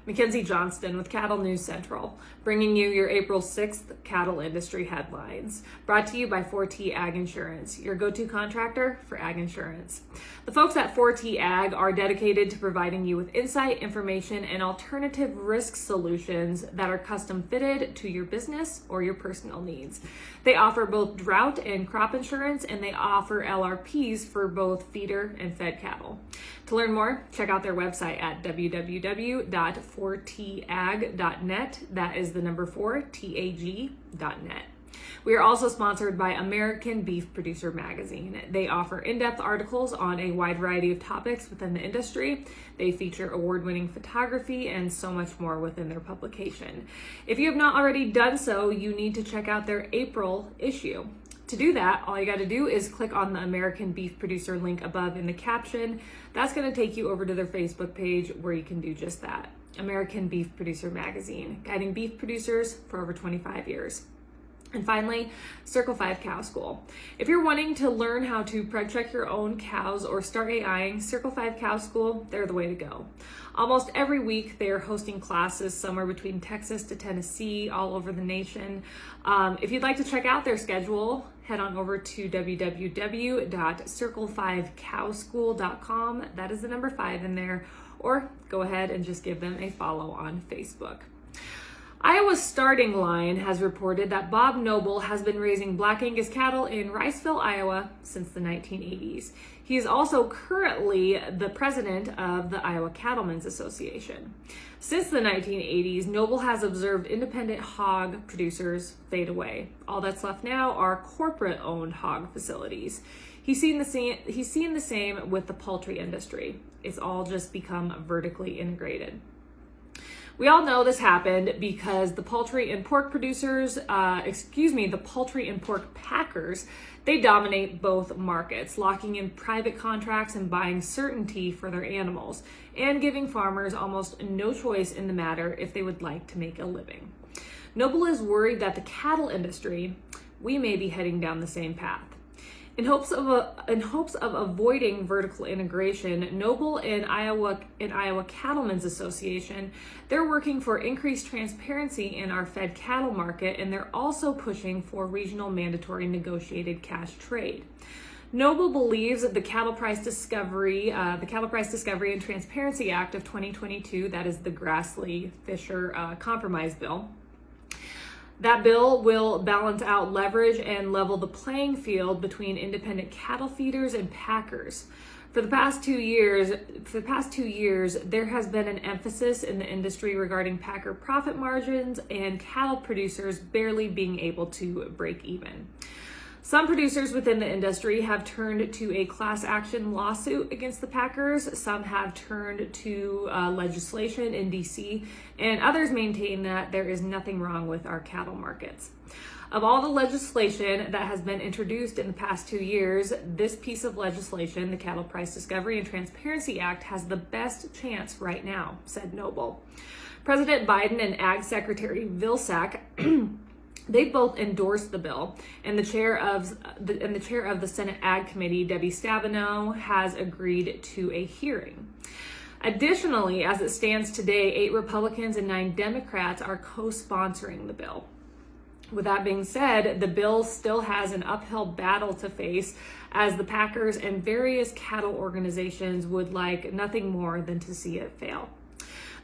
Mackenzie Johnston with Cattle News Central, bringing you your April 6th cattle industry headlines. Brought to you by 4T Ag Insurance, your go-to contractor for ag insurance. The folks at 4T Ag are dedicated to providing you with insight, information, and alternative risk solutions that are custom fitted to your business or your personal needs. They offer both drought and crop insurance, and they offer LRPs for both feeder and fed cattle. To learn more, check out their website at www.4tag.net. That is the number 4tag.net. We are also sponsored by American Beef Producer Magazine. They offer in-depth articles on a wide variety of topics within the industry. They feature award-winning photography and so much more within their publication. If you have not already done so, you need to check out their April issue. To do that, all you got to do is click on the American Beef Producer link above in the caption. That's going to take you over to their Facebook page where you can do just that. American Beef Producer Magazine, guiding beef producers for over 25 years. And finally, Circle 5 Cow School. If you're wanting to learn how to preg check your own cows or start AIing, Circle 5 Cow School, they're the way to go. Almost every week, they are hosting classes somewhere between Texas to Tennessee, all over the nation. If you'd like to check out their schedule, head on over to www.circle5cowschool.com. That is the number 5 in there. Or go ahead and just give them a follow on Facebook. Iowa's starting line has reported that Bob Noble has been raising Black Angus cattle in Riceville, Iowa since the 1980s. He is also currently the president of the Iowa Cattlemen's Association. Since the 1980s, Noble has observed independent hog producers fade away. All that's left now are corporate-owned hog facilities. He's seen the same with the poultry industry. It's all just become vertically integrated. We all know this happened because the poultry and pork packers, they dominate both markets, locking in private contracts and buying certainty for their animals, and giving farmers almost no choice in the matter if they would like to make a living. Noble is worried that the cattle industry, we may be heading down the same path. In hopes of avoiding vertical integration, Noble and Iowa Cattlemen's Association, they're working for increased transparency in our fed cattle market, and they're also pushing for regional mandatory negotiated cash trade. Noble believes that the Cattle Price Discovery and Transparency Act of 2022, that is the Grassley-Fisher Compromise Bill, that bill will balance out leverage and level the playing field between independent cattle feeders and packers. For the past 2 years, there has been an emphasis in the industry regarding packer profit margins and cattle producers barely being able to break even. Some producers within the industry have turned to a class action lawsuit against the packers. Some have turned to legislation in DC, and others maintain that there is nothing wrong with our cattle markets. Of all the legislation that has been introduced in the past 2 years, this piece of legislation, the Cattle Price Discovery and Transparency Act, has the best chance right now, said Noble. President Biden and Ag Secretary Vilsack they both endorsed the bill, and the chair of the Senate Ag Committee, Debbie Stabenow, has agreed to a hearing. Additionally, as it stands today, 8 Republicans and 9 Democrats are co-sponsoring the bill. With that being said, the bill still has an uphill battle to face, as the packers and various cattle organizations would like nothing more than to see it fail.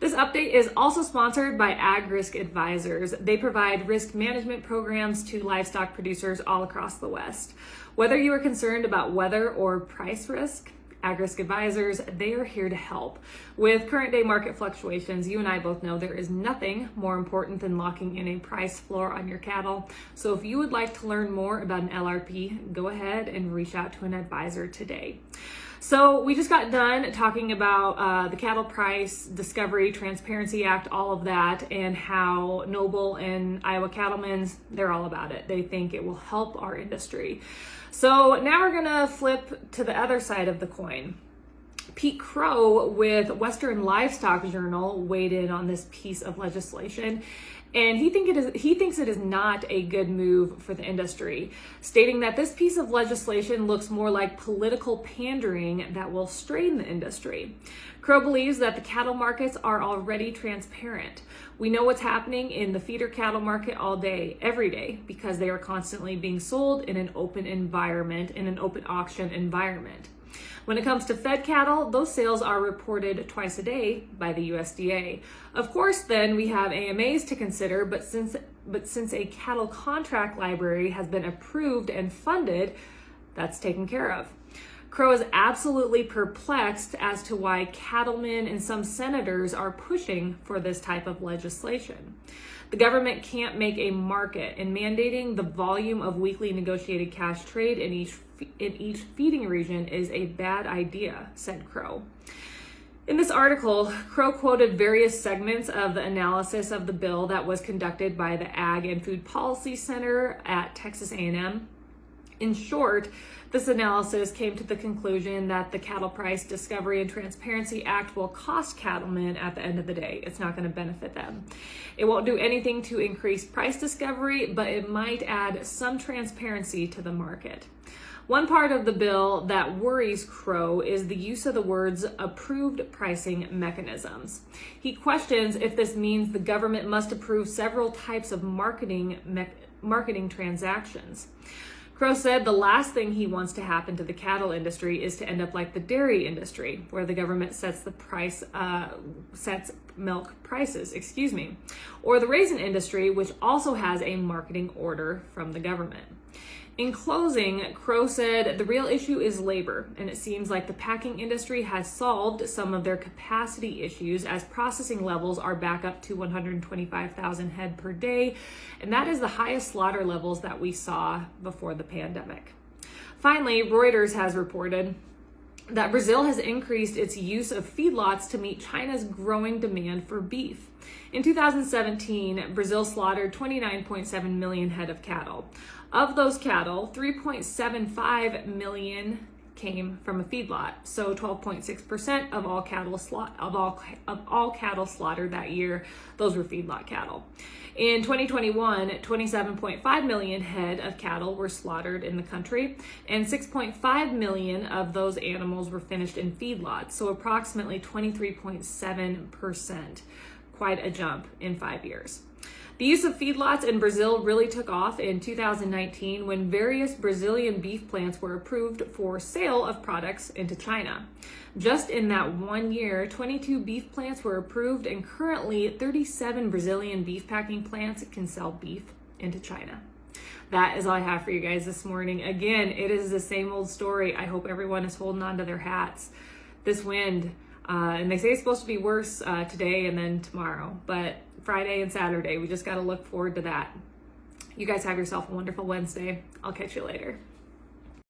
This update is also sponsored by Ag Risk Advisors. They provide risk management programs to livestock producers all across the West. Whether you are concerned about weather or price risk, Ag Risk Advisors, they are here to help. With current day market fluctuations, you and I both know there is nothing more important than locking in a price floor on your cattle. So if you would like to learn more about an LRP, go ahead and reach out to an advisor today. So we just got done talking about the Cattle Price Discovery Transparency Act, all of that, and how Noble and Iowa Cattlemen's, they're all about it. They think it will help our industry. So now we're gonna flip to the other side of the coin. Pete Crow with Western Livestock Journal weighed in on this piece of legislation, and he thinks it is not a good move for the industry, stating that this piece of legislation looks more like political pandering that will strain the industry. Crow believes that the cattle markets are already transparent. We know what's happening in the feeder cattle market all day, every day, because they are constantly being sold in an open environment, in an open auction environment. When it comes to fed cattle, those sales are reported twice a day by the USDA. Of course, then we have AMAs to consider, but since a cattle contract library has been approved and funded, that's taken care of. Crow is absolutely perplexed as to why cattlemen and some senators are pushing for this type of legislation. The government can't make a market, and mandating the volume of weekly negotiated cash trade in each feeding region is a bad idea, said Crow. In this article, Crow quoted various segments of the analysis of the bill that was conducted by the Ag and Food Policy Center at Texas A&M. In short, this analysis came to the conclusion that the Cattle Price Discovery and Transparency Act will cost cattlemen at the end of the day. It's not going to benefit them. It won't do anything to increase price discovery, but it might add some transparency to the market. One part of the bill that worries Crow is the use of the words approved pricing mechanisms. He questions if this means the government must approve several types of marketing transactions. Crow said the last thing he wants to happen to the cattle industry is to end up like the dairy industry, where the government sets milk prices, or the raisin industry, which also has a marketing order from the government. In closing, Crow said the real issue is labor, and it seems like the packing industry has solved some of their capacity issues as processing levels are back up to 125,000 head per day, and that is the highest slaughter levels that we saw before the pandemic. Finally, Reuters has reported that Brazil has increased its use of feedlots to meet China's growing demand for beef. In 2017, Brazil slaughtered 29.7 million head of cattle. Of those cattle, 3.75 million came from a feedlot, so 12.6% of all cattle slaughtered that year, those were feedlot cattle. In 2021, 27.5 million head of cattle were slaughtered in the country, and 6.5 million of those animals were finished in feedlots, so approximately 23.7%. Quite a jump in 5 years. The use of feedlots in Brazil really took off in 2019 when various Brazilian beef plants were approved for sale of products into China. Just in that 1 year, 22 beef plants were approved, and currently 37 Brazilian beef packing plants can sell beef into China. That is all I have for you guys this morning. Again, it is the same old story. I hope everyone is holding on to their hats. This wind, and they say it's supposed to be worse today and then tomorrow, but Friday and Saturday, we just got to look forward to that. You guys have yourself a wonderful Wednesday. I'll catch you later.